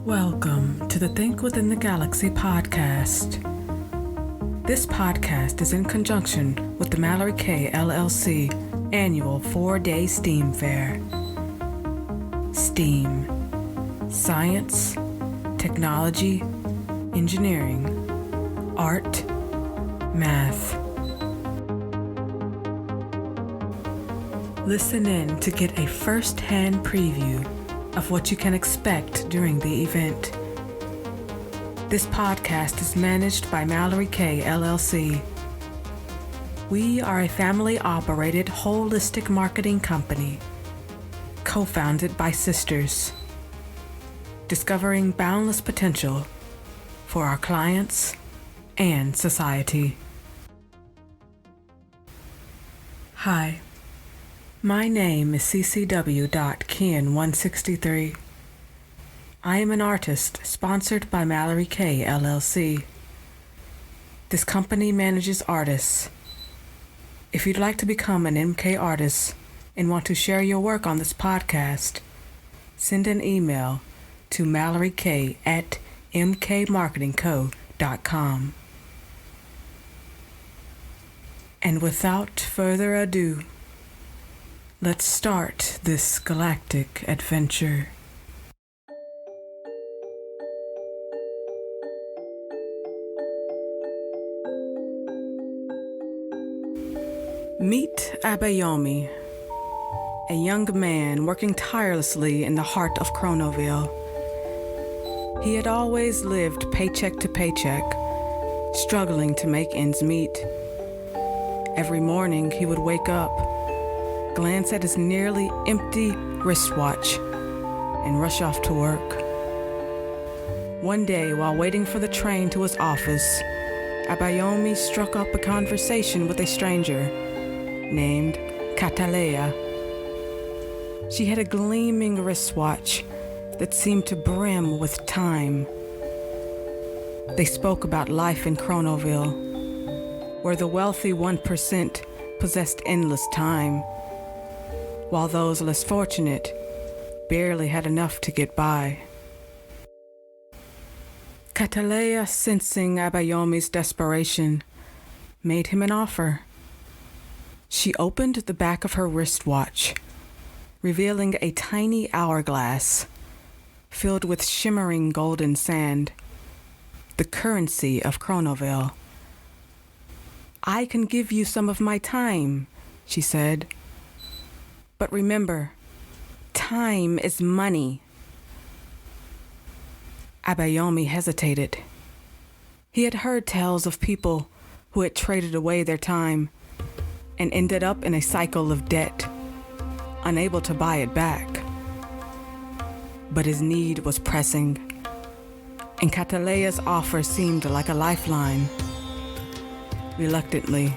Welcome to the Think Within the Galaxy podcast. This podcast is in conjunction with the Mallory K LLC annual 4-day STEAM Fair. STEAM: Science, Technology, Engineering, Art, Math. Listen in to get a first-hand preview of what you can expect during the event. This podcast is managed by Mallory K LLC. We are a family-operated holistic marketing company, co-founded by sisters, discovering boundless potential for our clients and society. Hi. My name is CCW.Kin163. I am an artist sponsored by Mallory K LLC. This company manages artists. If you'd like to become an MK artist and want to share your work on this podcast, send an email to malloryk@mkmarketingco.com. And without further ado, let's start this galactic adventure. Meet Abayomi, a young man working tirelessly in the heart of Chronoville. He had always lived paycheck to paycheck, struggling to make ends meet. Every morning he would wake up, glance at his nearly empty wristwatch, and rush off to work. One day, while waiting for the train to his office, Abayomi struck up a conversation with a stranger named Cataleya. She had a gleaming wristwatch that seemed to brim with time. They spoke about life in Chronoville, where the wealthy 1% possessed endless time, while those less fortunate barely had enough to get by. Cataleya, sensing Abayomi's desperation, made him an offer. She opened the back of her wristwatch, revealing a tiny hourglass filled with shimmering golden sand, the currency of Chronoville. "I can give you some of my time," she said. "But remember, time is money." Abayomi hesitated. He had heard tales of people who had traded away their time and ended up in a cycle of debt, unable to buy it back. But his need was pressing, and Cataleya's offer seemed like a lifeline. Reluctantly,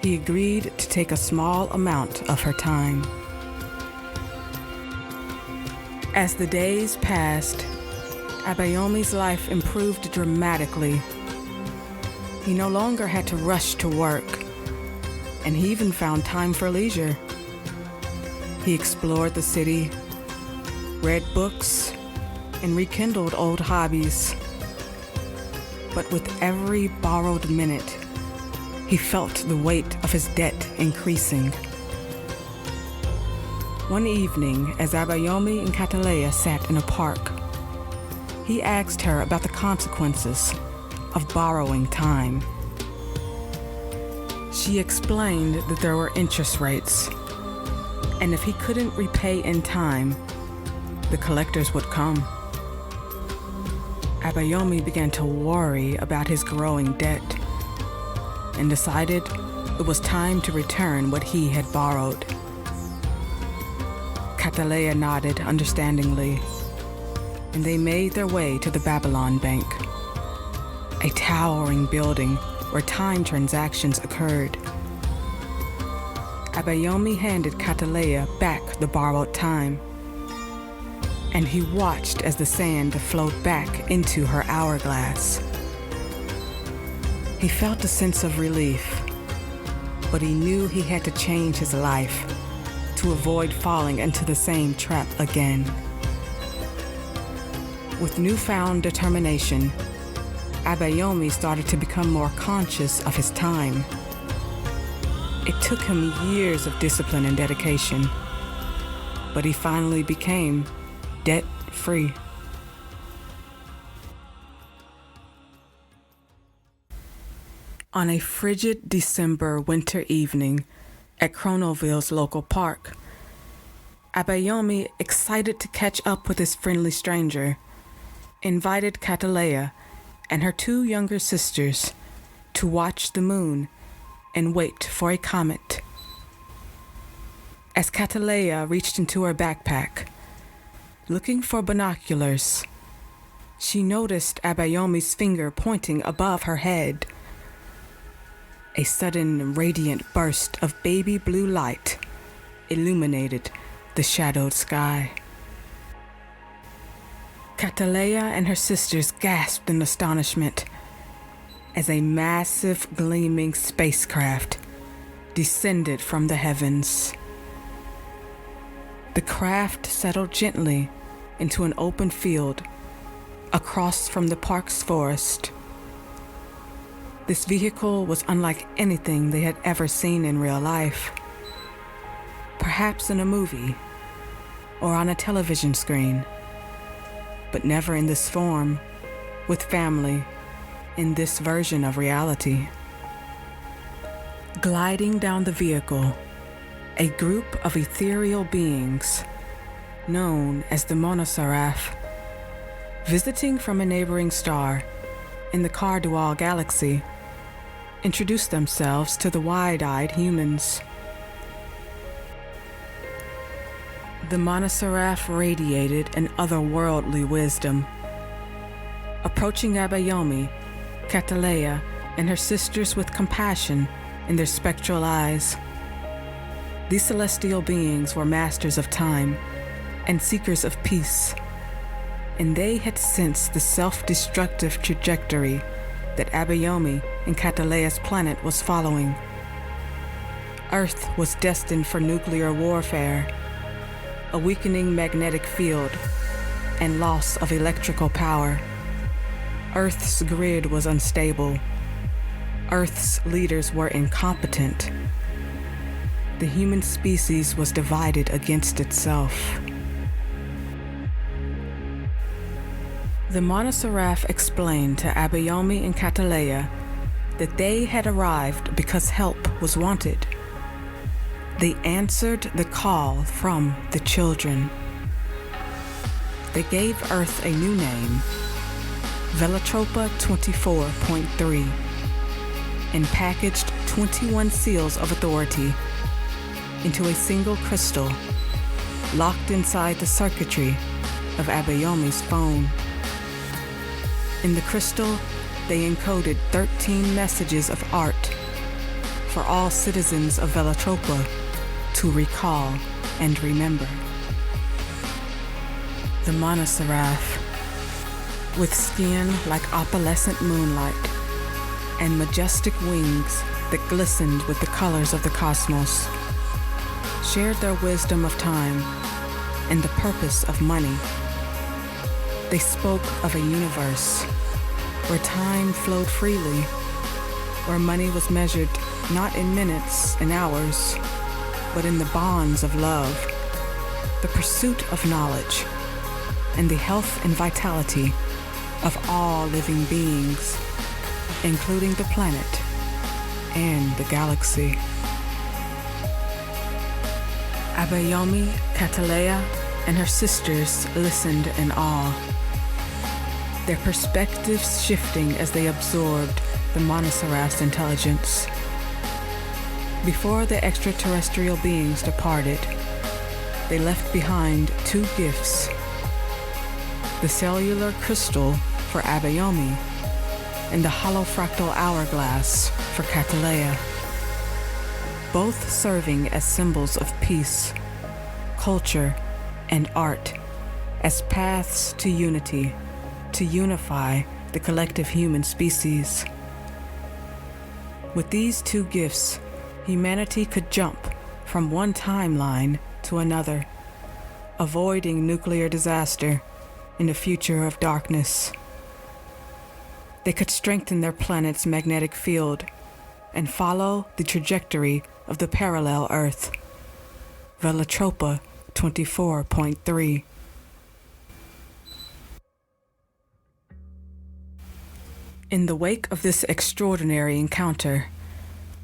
he agreed to take a small amount of her time. As the days passed, Abayomi's life improved dramatically. He no longer had to rush to work, and he even found time for leisure. He explored the city, read books, and rekindled old hobbies. But with every borrowed minute, he felt the weight of his debt increasing. One evening, as Abayomi and Cataleya sat in a park, he asked her about the consequences of borrowing time. She explained that there were interest rates, and if he couldn't repay in time, the collectors would come. Abayomi began to worry about his growing debt and decided it was time to return what he had borrowed. Cataleya nodded understandingly, and they made their way to the Babylon Bank, a towering building where time transactions occurred. Abayomi handed Cataleya back the borrowed time, and he watched as the sand flowed back into her hourglass. He felt a sense of relief, but he knew he had to change his life to avoid falling into the same trap again. With newfound determination, Abayomi started to become more conscious of his time. It took him years of discipline and dedication, but he finally became debt-free. On a frigid December winter evening at Chronoville's local park, Abayomi, excited to catch up with his friendly stranger, invited Cataleya and her 2 younger sisters to watch the moon and wait for a comet. As Cataleya reached into her backpack, looking for binoculars, she noticed Abayomi's finger pointing above her head. A sudden radiant burst of baby blue light illuminated the shadowed sky. Cataleya and her sisters gasped in astonishment as a massive gleaming spacecraft descended from the heavens. The craft settled gently into an open field across from the park's forest. This vehicle was unlike anything they had ever seen in real life. Perhaps in a movie or on a television screen, but never in this form, with family, in this version of reality. Gliding down the vehicle, a group of ethereal beings, known as the Monosaraph, visiting from a neighboring star in the Cardual galaxy, introduced themselves to the wide-eyed humans. The Monosaraph radiated an otherworldly wisdom. Approaching Abayomi, Cataleya, and her sisters with compassion in their spectral eyes. These celestial beings were masters of time and seekers of peace, and they had sensed the self-destructive trajectory that Abayomi and Cataleya's planet was following. Earth was destined for nuclear warfare, a weakening magnetic field, and loss of electrical power. Earth's grid was unstable. Earth's leaders were incompetent. The human species was divided against itself. The Monosaraph explained to Abayomi and Cataleya that they had arrived because help was wanted. They answered the call from the children. They gave Earth a new name, Velatropa 24.3, and packaged 21 seals of authority into a single crystal locked inside the circuitry of Abayomi's phone. In the crystal, they encoded 13 messages of art for all citizens of Velatropa to recall and remember. The Monosaraph, with skin like opalescent moonlight and majestic wings that glistened with the colors of the cosmos, shared their wisdom of time and the purpose of money. They spoke of a universe where time flowed freely, where money was measured not in minutes and hours, but in the bonds of love, the pursuit of knowledge, and the health and vitality of all living beings, including the planet and the galaxy. Abayomi, Cataleya, and her sisters listened in awe, their perspectives shifting as they absorbed the Monosaraph's intelligence. Before the extraterrestrial beings departed, they left behind 2 gifts: the cellular crystal for Abayomi and the hollow fractal hourglass for Cataleya, both serving as symbols of peace, culture, and art, as paths to unity, to unify the collective human species. With these 2 gifts, humanity could jump from one timeline to another, avoiding nuclear disaster in a future of darkness. They could strengthen their planet's magnetic field and follow the trajectory of the parallel Earth, Velatropa 24.3. In the wake of this extraordinary encounter,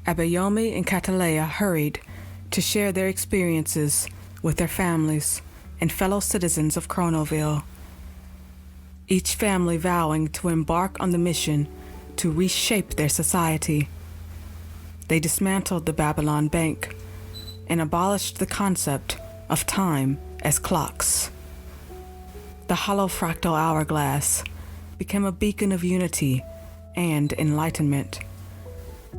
Abayomi and Cataleya hurried to share their experiences with their families and fellow citizens of Chronoville, each family vowing to embark on the mission to reshape their society. They dismantled the Babylon Bank and abolished the concept of time as clocks. The hollow fractal hourglass became a beacon of unity and enlightenment,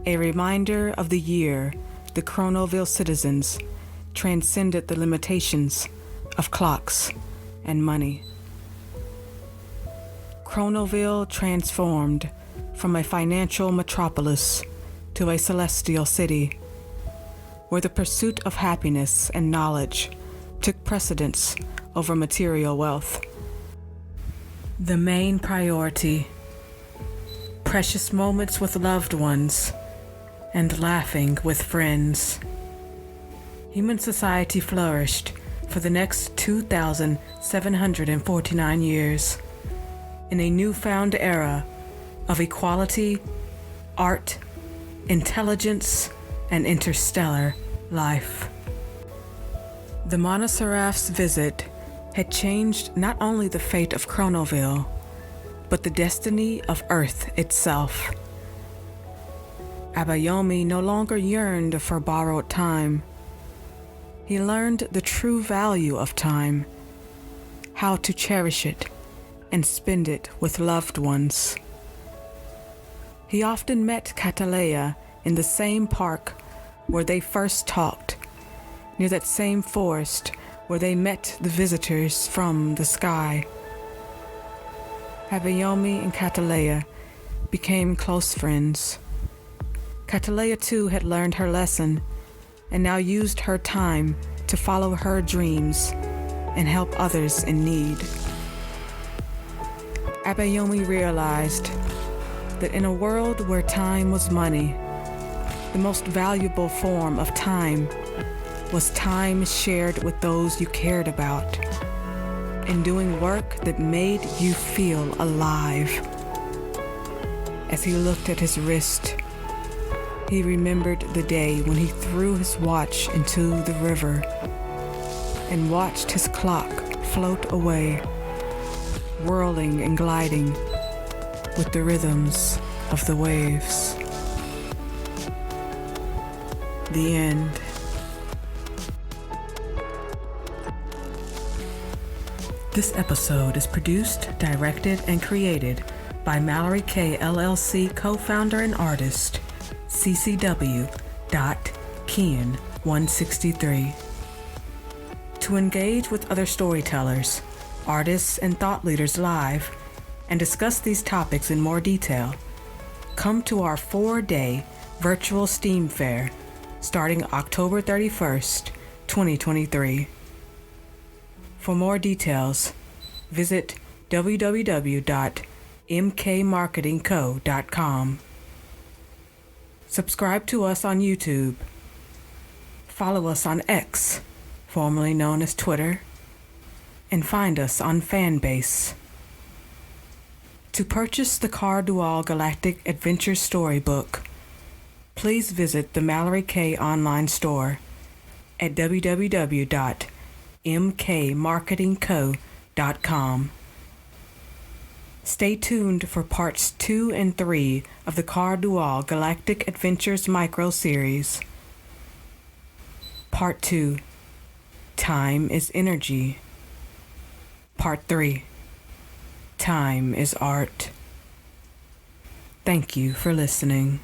a reminder of the year the Chronoville citizens transcended the limitations of clocks and money. Chronoville transformed from a financial metropolis to a celestial city, where the pursuit of happiness and knowledge took precedence over material wealth. The main priority: precious moments with loved ones and laughing with friends. Human society flourished for the next 2,749 years in a newfound era of equality, art, intelligence, and interstellar life. The Monoseraph's visit had changed not only the fate of Chronoville, but the destiny of Earth itself. Abayomi no longer yearned for borrowed time. He learned the true value of time, how to cherish it and spend it with loved ones. He often met Cataleya in the same park where they first talked, near that same forest where they met the visitors from the sky. Abayomi and Cataleya became close friends. Cataleya too had learned her lesson and now used her time to follow her dreams and help others in need. Abayomi realized that in a world where time was money, the most valuable form of time was time shared with those you cared about and doing work that made you feel alive. As he looked at his wrist, he remembered the day when he threw his watch into the river and watched his clock float away, whirling and gliding with the rhythms of the waves. The end. This episode is produced, directed, and created by Mallory K LLC co-founder and artist, CCW.Kin163. To engage with other storytellers, artists, and thought leaders live and discuss these topics in more detail, come to our 4-day virtual STEAM fair starting October 31st, 2023. For more details, visit www.mkmarketingco.com. Subscribe to us on YouTube. Follow us on X, formerly known as Twitter, and find us on Fanbase. To purchase the Car Dual Galactic Adventure Storybook, please visit the Mallory K online store at www.mkmarketingco.com. Stay tuned for parts 2 and 3 of the Car Dual Galactic Adventures micro-series. Part 2, Time is Energy. Part 3, Time is Art. Thank you for listening.